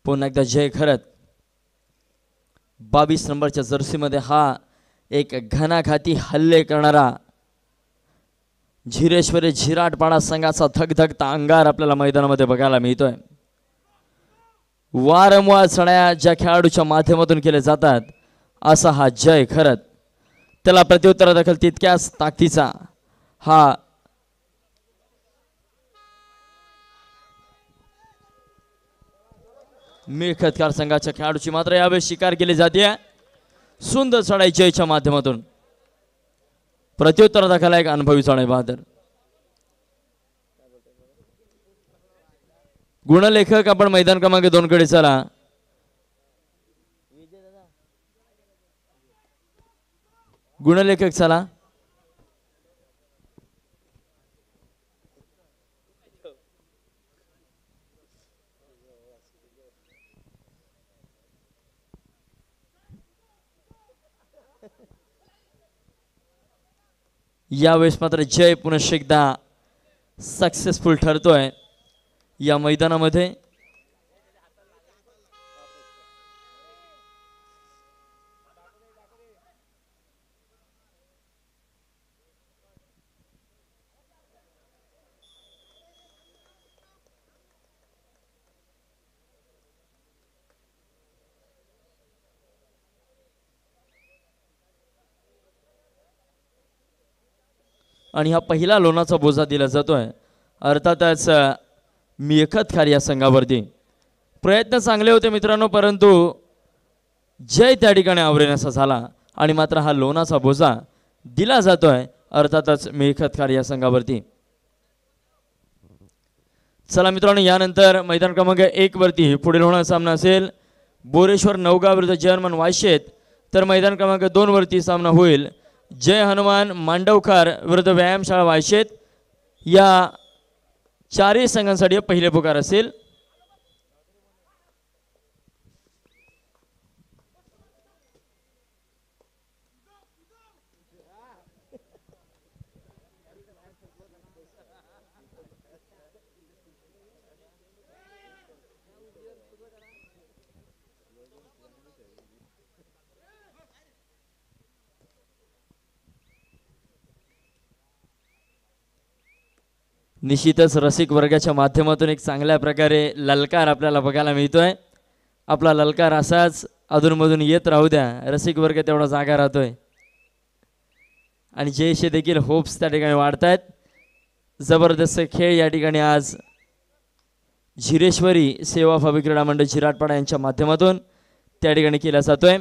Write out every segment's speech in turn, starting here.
पुन्हा एकदा जय खरत 22 नंबरच्या जर्सीमध्ये हा एक घणाघाती हल्ले करणारा झिरेश्वरी झिराटपाडा संघाचा धगधगता अंगार आपल्याला मैदानामध्ये बघायला मिळतोय। वारंवार चढाया ज्या खेळाडूच्या माध्यमातून केले जातात असा हा जय खरत, त्याला प्रत्युत्तर दाखल तितक्याच ताकदीचा हा मिळखतकार संघाच्या खेळाडूची मात्र यावेळी शिकार केली जाते। सुंदर चढाई जयच्या माध्यमातून प्रत्युत्तर दाखल एक अनुभवी चढाई बहादर। गुणलेखक आपण मैदान क्रमांक 2 कडे चला। गुणलेखक चला। यावेळेस मात्र जय पुन्हा एकदा सक्सेसफुल ठरतोय या मैदानामध्ये। आणि हा पहिला लोणाचा बोजा दिला जातोय अर्थातच मिळखतकार या संघावरती। प्रयत्न चांगले होते मित्रांनो, परंतु जय त्या ठिकाणी आवरेनासा झाला आणि मात्र हा लोणाचा बोजा दिला जातोय अर्थातच मिळखतकार या संघावरती। चला मित्रांनो, यानंतर मैदान क्रमांक 1 वरती पुढील होणारा सामना असेल बोरेश्वर नवगाव विरुद्ध जय हनुमान वायशेत, तर मैदान क्रमांक 2 वरती सामना होईल जय हनुमान मांडवकर विरुद्ध व्यायामशाळा वायशेत। या चारही संघांसाठी पहिले पुकार असेल। निश्चितच रसिक वर्गाच्या माध्यमातून एक चांगल्या प्रकारे ललकार आपल्याला बघायला मिळतोय। आपला ललकार असाच अधूनमधून येत राहू द्या, रसिक वर्ग तेवढा जागा राहतोय आणि जयशे देखील होप्स त्या ठिकाणी वाढतायत। जबरदस्त खेळ या ठिकाणी आज झिरेश्वरी सेवा भावी क्रीडा मंडळ झिराटपाडा यांच्या माध्यमातून त्या ठिकाणी केला जातोय।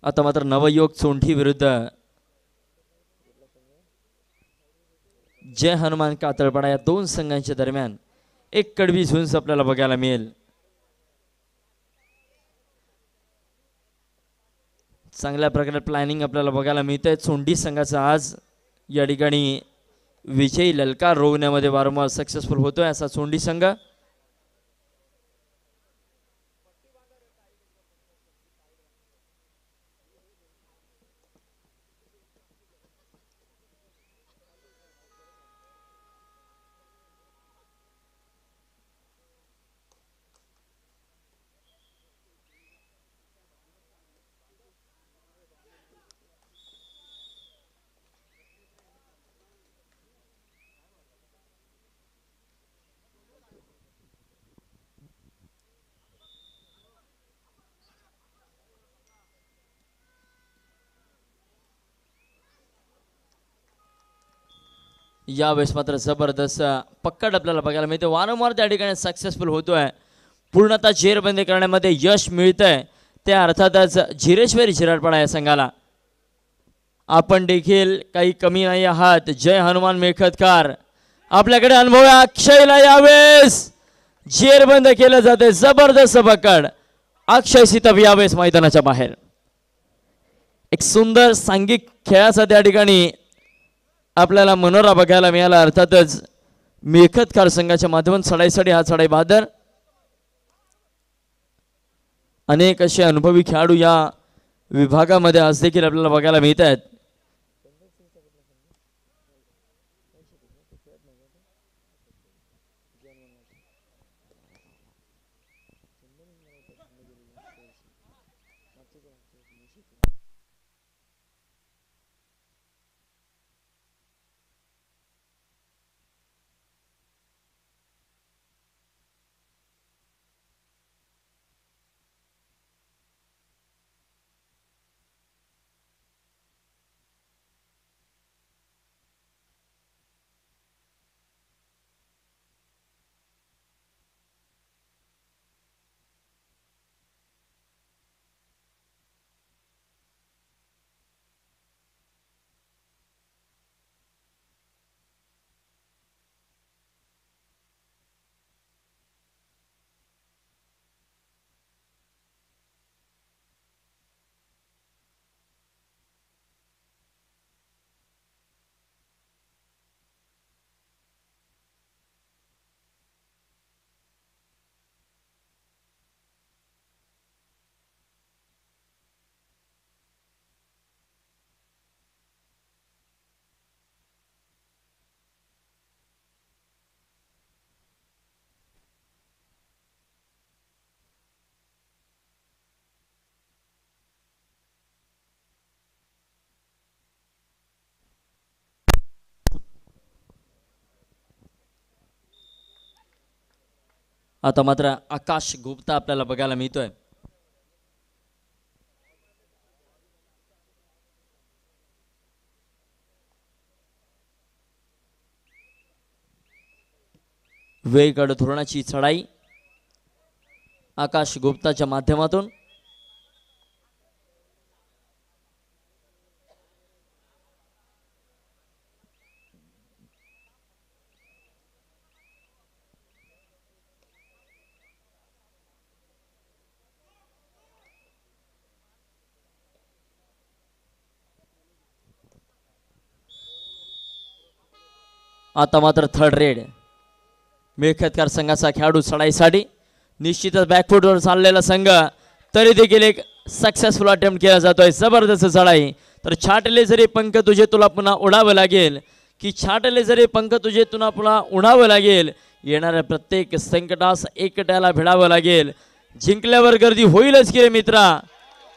आता मात्र नवयोग चोंठी विरुद्ध जय हनुमान कातळपाडा या दोन संघांच्या दरम्यान एक कडवी झुंज आपल्याला बघायला मिळेल। चांगल्या प्रकारे प्लॅनिंग आपल्याला बघायला मिळतंय। चोंडी संघाचा आज या ठिकाणी विजयी ललकार रोवण्यामध्ये वारंवार सक्सेसफुल होतोय असा चोंडी संघ। यावेळेस मात्र जबरदस्त पक्कड आपल्याला बघायला मिळते। वारंवार त्या ठिकाणी सक्सेसफुल होतोय, पूर्णतः जेरबंदी करण्यामध्ये यश मिळतंय। त्या अर्थातच झिरेश्वरी झिराटपाडा या संघाला आपण देखील काही कमी नाही आहात। जय हनुमान मेखतकार आपल्याकडे अनुभव आहे। अक्षयला यावेळेस जेरबंद केलं जाते, जबरदस्त पकड। अक्षय सितप यावेळेस मैदानाच्या बाहेर। एक सुंदर सांघिक खेळाचा त्या ठिकाणी आपल्याला मनोरा बघायला मिळाला. अर्थातच मेखतकार संघाच्या माध्यमातून चढाईसाठी हा चढाई बहादर. अनेक असे अनुभवी खेळाडू या विभागामध्ये आज देखील आपल्याला बघायला मिळत आहेत. आता मात्र आकाश गुप्ता आपल्याला बघायला मिळतोय. वेगळ धोरणाची चढाई आकाश गुप्ताच्या माध्यमातून. आता मात्र थर्ड रेड मेखतकार संघाचा खेळाडू चढाईसाठी निश्चितच बॅकफुटवर चाललेला संघ तरी देखील एक सक्सेसफुल अटेम्प्ट केला जातोय. जबरदस्त चढाई. तर छाटले जरी पंख तुझे तुला पुन्हा उडावं लागेल की छाटले जरी पंख तुझे तुला पुन्हा उडावं लागेल. येणाऱ्या प्रत्येक संकटास एकट्याला भिडावं लागेल. जिंकल्यावर गर्दी होईलच की रे मित्रा,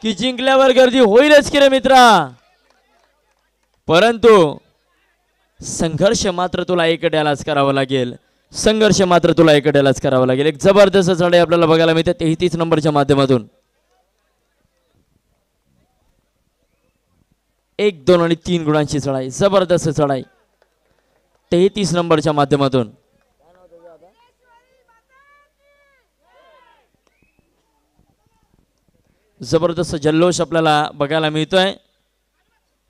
की जिंकल्यावर गर्दी होईलच की रे मित्रा, परंतु संघर्ष मात्र तुला एकट्यालाच करावं लागेल. संघर्ष मात्र तुला एकट्यालाच करावं लागेल. एक जबरदस्त चढाई आपल्याला बघायला मिळते 33 नंबरच्या माध्यमातून. 1, 2 आणि 3 गुणांची चढाई. जबरदस्त चढाई 33 नंबरच्या माध्यमातून. जबरदस्त जल्लोष आपल्याला बघायला मिळतोय.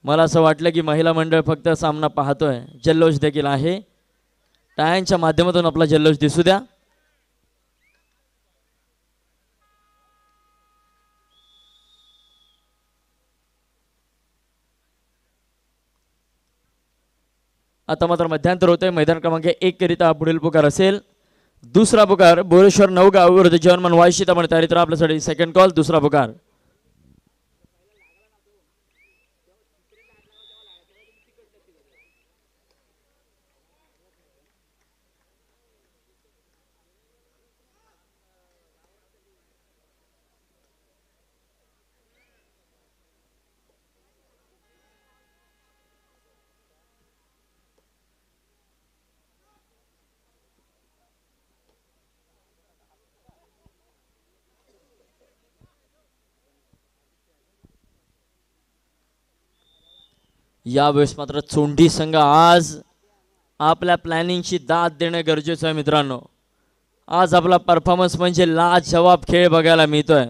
मला असं वाटलं की महिला मंडळ फक्त सामना पाहतोय, जल्लोष देखील आहे. टाळ्यांच्या माध्यमातून आपला जल्लोष दिसू द्या. आता मात्र मध्यांतर होतोय. मैदान क्रमांक 1 करिता पुढील पुकार असेल. दुसरा पुकार बोरेश्वर नवगाव विरुद्ध जर्मन वायशीता पण तयारीत राहा. आपल्यासाठी सेकंड कॉल दुसरा पुकार. यावेळेस मात्र चोंडी संघ आज आपल्या प्लॅनिंगची दाद देणं गरजेचं आहे मित्रांनो. आज आपला परफॉर्मन्स म्हणजे लाजवाब खेळ बघायला मिळतोय.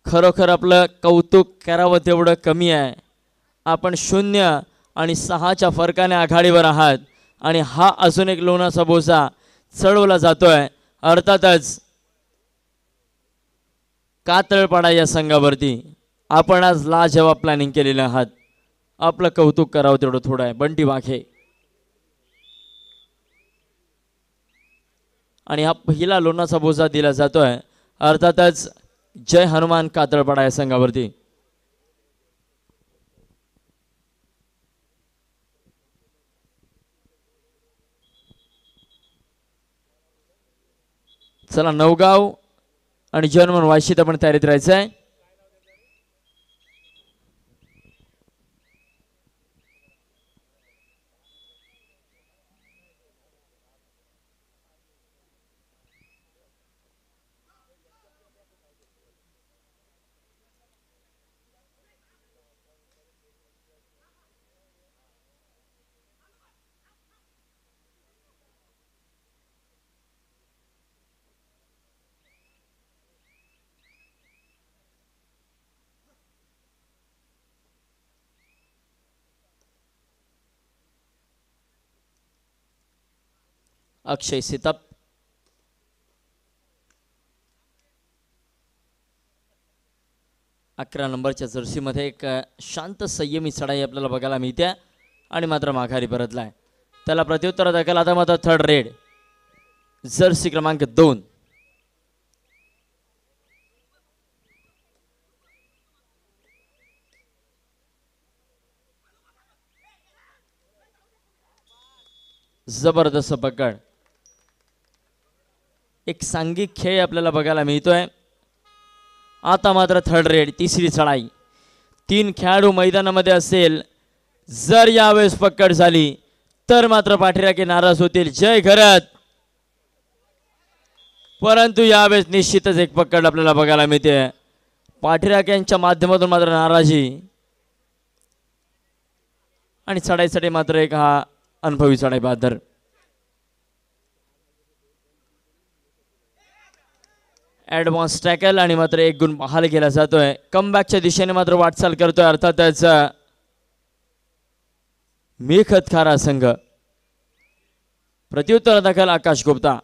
खरोखर आपलं कौतुक करावं तेवढं कमी आहे. आपण 0 आणि 6च्या फरकाने आघाडीवर आहात आणि हा अजून एक लोणाचा बोजा चढवला जातोय. अर्थातच कातळपाडा या संघावरती आपण आज लाजवाब प्लॅनिंग केलेलं आहात. आपलं कौतुक करावं तेवढं थोडं आहे. बंटी वाघे आणि हा पहिला लोणाचा बोजा दिला जातोय अर्थातच जय हनुमान कातळपाडा या संघावरती. चला नवगाव आणि जर्मन वाशीत आपण तयारीत राहायचं आहे. अक्षय सितप, अकरा नंबरच्या जर्सीमध्ये एक शांत संयमी चढाई आपल्याला बघायला मिळते आणि मात्र माघारी परतलाय. त्याला प्रत्युत्तर दाखल आता मात्र थर्ड रेड जर्सी क्रमांक 2. जबरदस्त पकड. एक सांघिक खेळ आपल्याला बघायला मिळतोय. आता मात्र थर्ड रेड तिसरी चढाई. 3 खेळाडू मैदानामध्ये असेल. जर यावेळेस पकड झाली तर मात्र पाठीराखे नाराज होतील. जय घरत. परंतु यावेळेस निश्चितच एक पकड आपल्याला बघायला मिळते. पाठीराख्यांच्या माध्यमातून मात्र नाराजी आणि चढाईसाठी मात्र एक हा अनुभवी चढाई बहादर. ॲडव्हान्स टॅकल आणि मात्र एक गुण बहाल केला जातोय. कमबॅकच्या दिशेने मात्र वाटचाल करतोय अर्थातच मेखतखारा संघ. प्रत्युत्तर दाखल आकाश गुप्ता.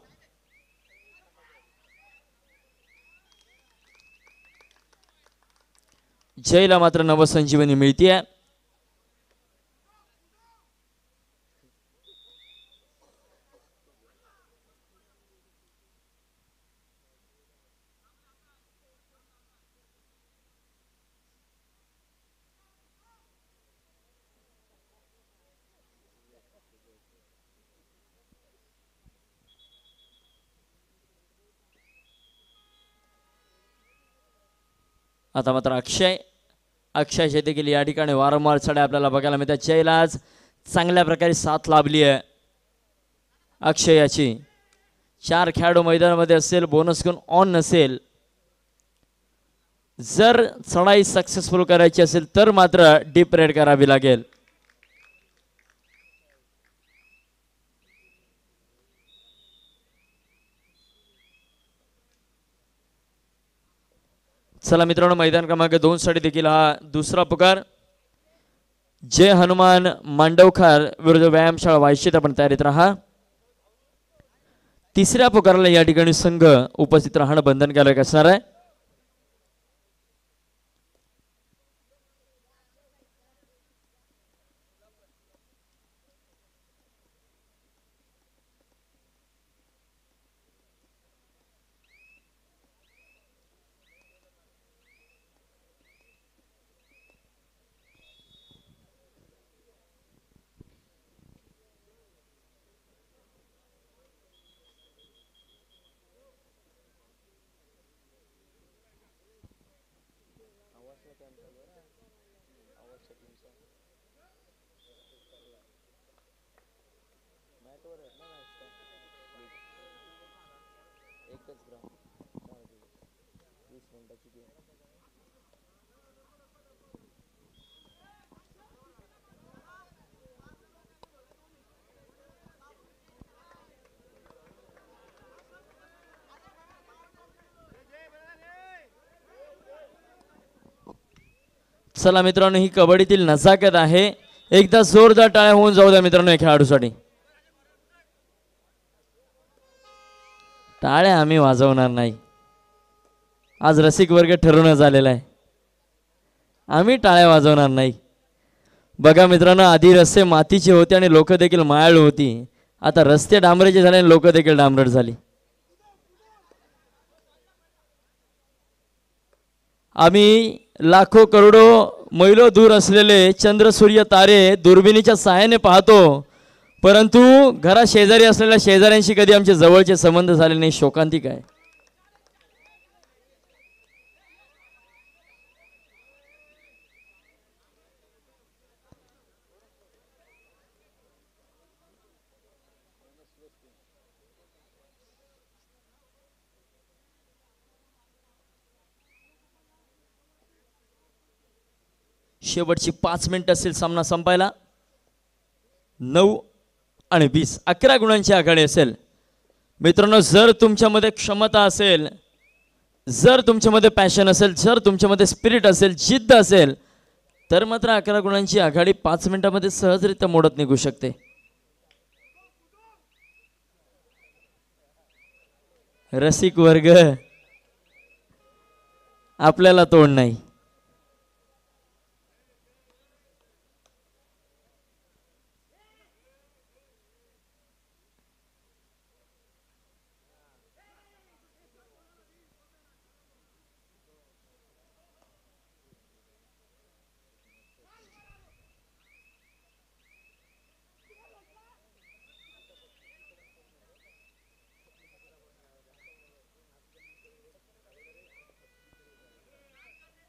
जयला मात्र नवसंजीवनी मिळतीये. आता मात्र अक्षयचे देखील या ठिकाणी वारंवार चढाई आपल्याला बघायला मिळतात. जयला आज चांगल्या प्रकारे साथ लाभली आहे अक्षयाची. 4 खेळाडू मैदानामध्ये असेल. बोनस गुण ऑन नसेल. जर चढाई सक्सेसफुल करायची असेल तर मात्र डीप रेड करावी लागेल. चला मित्रांनो, मैदान क्रमांक 2 साठी देखील हा दुसरा पुकार. जय हनुमान मांडवखार विरुद्ध व्यायामशाळा वायशीत आपण तयारीत राहा. तिसऱ्या पुकाराला या ठिकाणी संघ उपस्थित राहणं बंधनकारक असणार आहे. चला मित्रांनो, ही कबड्डीतील नजाकत आहे. एकदा जोरदार टाळ्या होऊन जाऊ द्या मित्रांनो या खेळाडूसाठी. टाळ्या आम्ही वाजवणार नाही. आज रसिक वर्ग ठरवण्यात झालेला आहे, आम्ही टाळ्या वाजवणार नाही. बघा मित्रांनो, आधी रस्ते मातीचे होते आणि लोक देखील मायाळू होती. आता रस्ते डांबरेचे झाले आणि लोक देखील डांबरट झाली. आम्ही लाखो करोडो मैलो दूर असलेले चंद्र सूर्य तारे दुर्बिणीच्या सहाय्याने पाहतो, परंतु घरा शेजारी असलेल्या शेजाऱ्यांशी कधी आमचे जवळचे संबंध झाले नाही. शोकांतिक आहे. शेवटची 5 मिनिटं असेल सामना संपायला. 9 आणि 20 11 गुणांची आघाडी असेल. मित्रांनो, जर तुमच्यामध्ये क्षमता असेल, जर तुमच्यामध्ये पॅशन असेल, जर तुमच्यामध्ये स्पिरिट असेल, जिद्द असेल, तर मात्र 11 गुणांची आघाडी 5 मिनिटांमध्ये सहजरित्या मोडत निघू शकते. रसिक वर्ग, आपल्याला तोड नाही.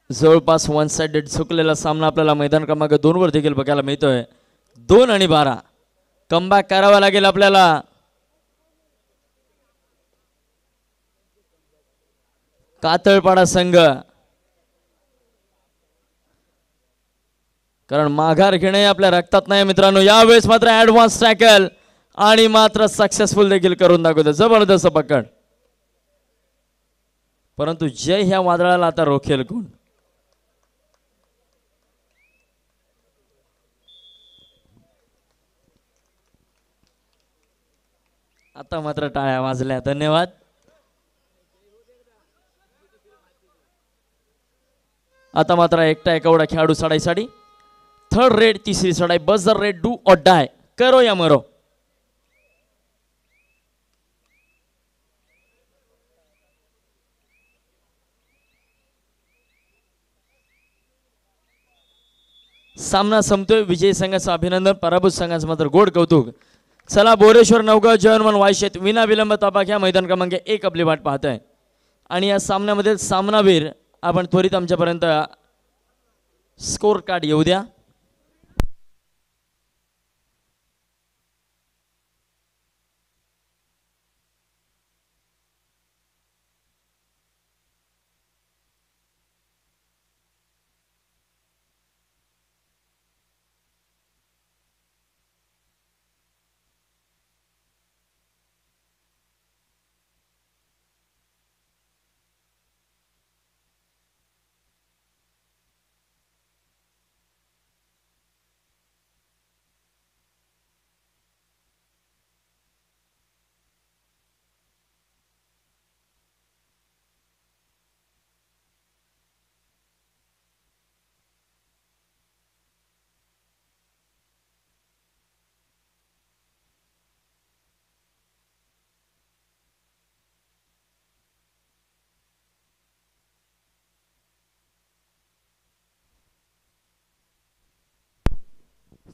जवळपास वन साइडेड चुकलेला सामना आपल्याला मैदान क्रमांक 2 वर देखील बघायला मिळतोय. 2 आणि 12 कमबॅक करावा लागेल आपल्याला. कातळपाडा संघ, कारण माघार घेणे आपल्या रक्तात नाही मित्रांनो. यावेळेस मात्र ऍडव्हान्स टॅकल आणि मात्र सक्सेसफुल देखील करून दाखवतो. जबरदस्त पकड, परंतु जय ह्या वादळाला आता रोखेल कोण? आता मात्र टाळ्या वाजल्या. धन्यवाद. आता मात्र एकटा एवढा खेळाडू चढाईसाठी. थर्ड रेड, तिसरी चढाई, buzzer red, do or die, करो या मरो. सामना संपतोय. विजयी संघाचं अभिनंदन, पराभूत संघाचं मात्र गोड कौतुक. चला, बोरेश्वर नवगाव जर्मन वायशेत विना विलंब ताबा घ्या. मैदान क्रमांक 1 आपली वाट पाहत आहे आणि या सामन्यामध्ये सामनावीर आपण त्वरित आमच्यापर्यंत स्कोर कार्ड येऊ द्या.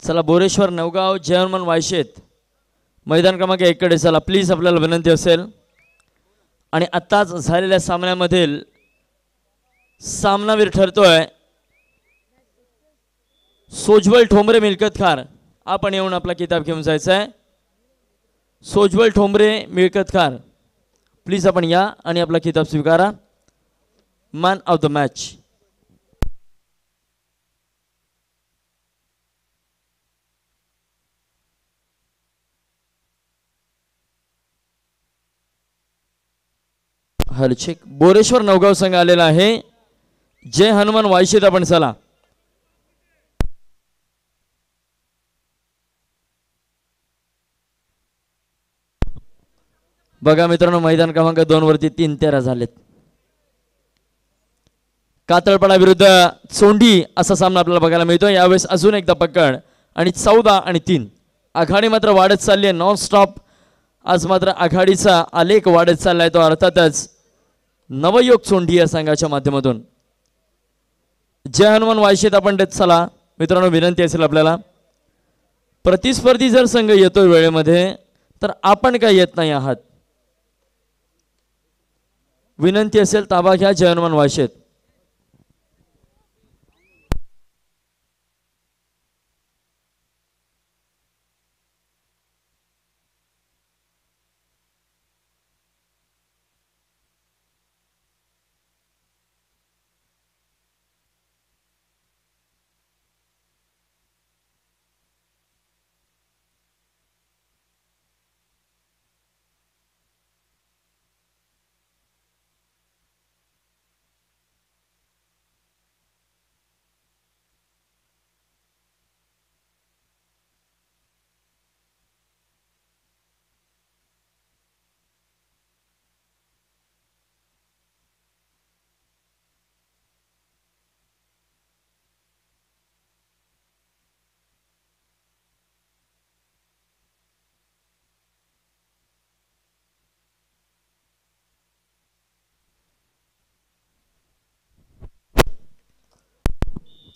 चला, बोरेश्वर नवगाव जर्मन वायशेत मैदान क्रमांक 1 कडे चला प्लीज, आपल्याला विनंती असेल. आणि आत्ताच झालेल्या सामन्यामधील सामनावीर ठरतोय सोजवळ ठोंबरे मिळकतखार. आपण येऊन आपला किताब घेऊन जायचा आहे. सोजवळ ठोंबरे मिळकतखार, प्लीज आपण या आणि आपला किताब स्वीकारा. Man of the match. हलचेक बोरेश्वर नवगाव संघ आलेला आहे. जय हनुमान वायशेत आपण चला. बघा मित्रांनो, मैदान क्रमांक 2 वरती 3-13 झालेत. कातळपडा विरुद्ध चोंडी असा सामना आपल्याला बघायला मिळतो. यावेळेस अजून एकदा पकड आणि 14-3 आघाडी मात्र वाढत चालली आहे नॉन स्टॉप. आज मात्र आघाडीचा आलेख वाढत चाललाय तो अर्थातच नवयोग चोंडी या संघाच्या माध्यमातून. जय हनुमान वायशेत आपण देत चला मित्रांनो. विनंती असेल आपल्याला, प्रतिस्पर्धी जर संघ येतोय वेळेमध्ये तर आपण काय येत नाही आहात. विनंती असेल ताबा घ्या जय हनुमान वायशेत.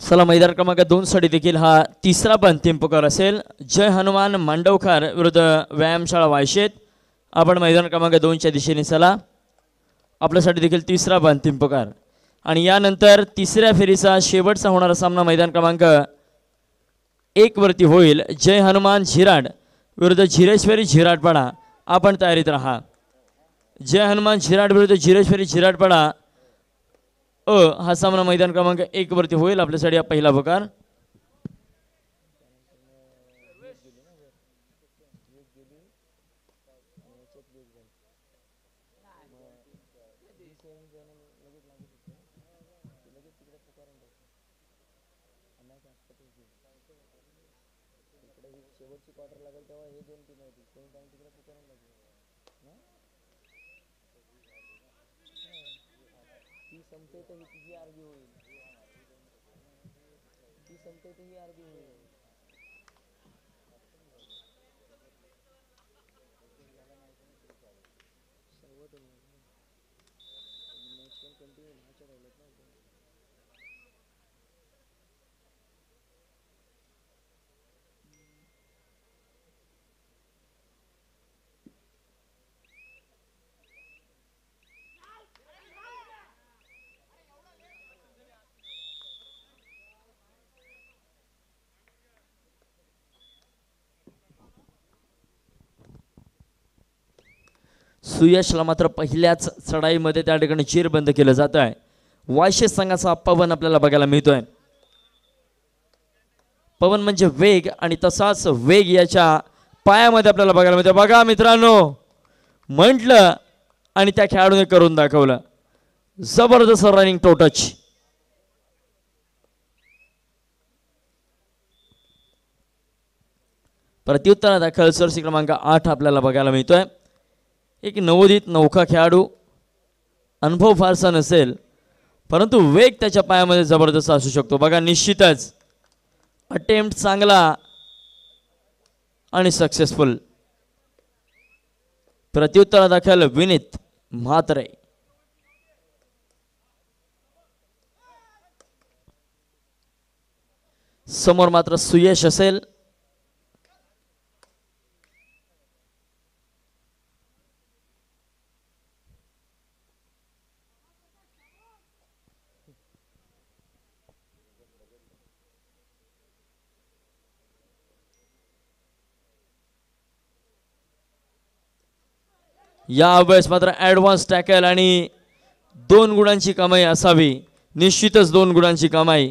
चला मैदान क्रमांक 2 साठी देखील हा तिसरा पण अंतिम पुकार असेल. जय हनुमान मांडवकर विरुद्ध व्यायामशाळा वायशेत. आपण मैदान क्रमांक 2च्या दिशेने चला. आपल्यासाठी देखील तिसरा पण अंतिम पुकार आणि यानंतर तिसऱ्या फेरीचा शेवटचा होणारा सामना मैदान क्रमांक 1 वरती होईल. जय हनुमान झिराड विरुद्ध झिरेश्वरी झिराडपाडा. आपण तयारीत राहा. जय हनुमान झिराड विरुद्ध झिरेश्वरी झिराडपाडा हा सामना मैदान क्रमांक 1 वरती होईल. आपल्यासाठी हा पहिला पुकार. सुयशला मात्र पहिल्याच चढाईमध्ये त्या ठिकाणी चीर बंद केलं जात आहे. वायशेत संघाचा पवन आपल्याला बघायला मिळतोय. पवन म्हणजे वेग आणि तसाच वेग याच्या पायामध्ये आपल्याला बघायला मिळतोय. बघा मित्रांनो, म्हटलं आणि त्या खेळाडूने करून दाखवलं. जबरदस्त रनिंग टो टच. प्रत्युत्तर दाखल सरसी क्रमांक 8 आपल्याला बघायला मिळतोय. एक नवोदित नौका खेळाडू, अनुभव फारसा नसेल परंतु वेग त्याच्या पायामध्ये जबरदस्त असू शकतो. बघा निश्चितच अटेम्प्ट चांगला आणि सक्सेसफुल. प्रत्युत्तर दाखल विनीत म्हात्रे. समोर मात्र सुयश असेल. यावेळेस मात्र ॲडव्हान्स टॅकल आणि 2 गुणांची कमाई असावी. निश्चितच 2 गुणांची कमाई.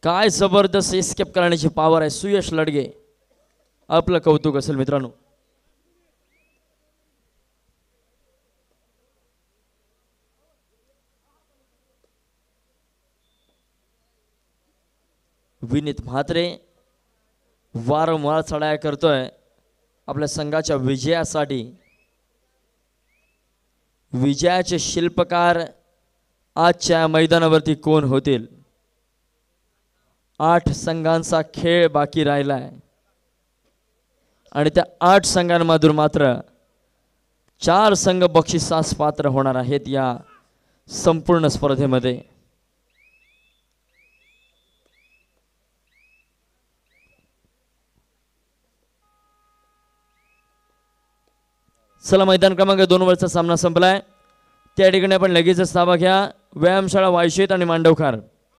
काय जबरदस्त एस्केप करण्याची पॉवर आहे सुयश लडगे. आपलं कौतुक असेल मित्रांनो. विनीत म्हात्रे वारंवार चढाया करतोय आपल्या संघाच्या विजयासाठी. विजयाचे शिल्पकार आजच्या मैदानावरती कोण होतील. 8 संघांचा खेळ बाकी राहिलाय आणि त्या 8 संघांमधून मात्र 4 संघ बक्षिसास पात्र होणार आहेत या संपूर्ण स्पर्धेमध्ये. चला मैदान क्रमांक 2 वरचा सामना संपलाय. त्या ठिकाणी आपण लगेचच ताबा घ्या. व्यायामशाळा वायशेत आणि मांडवकार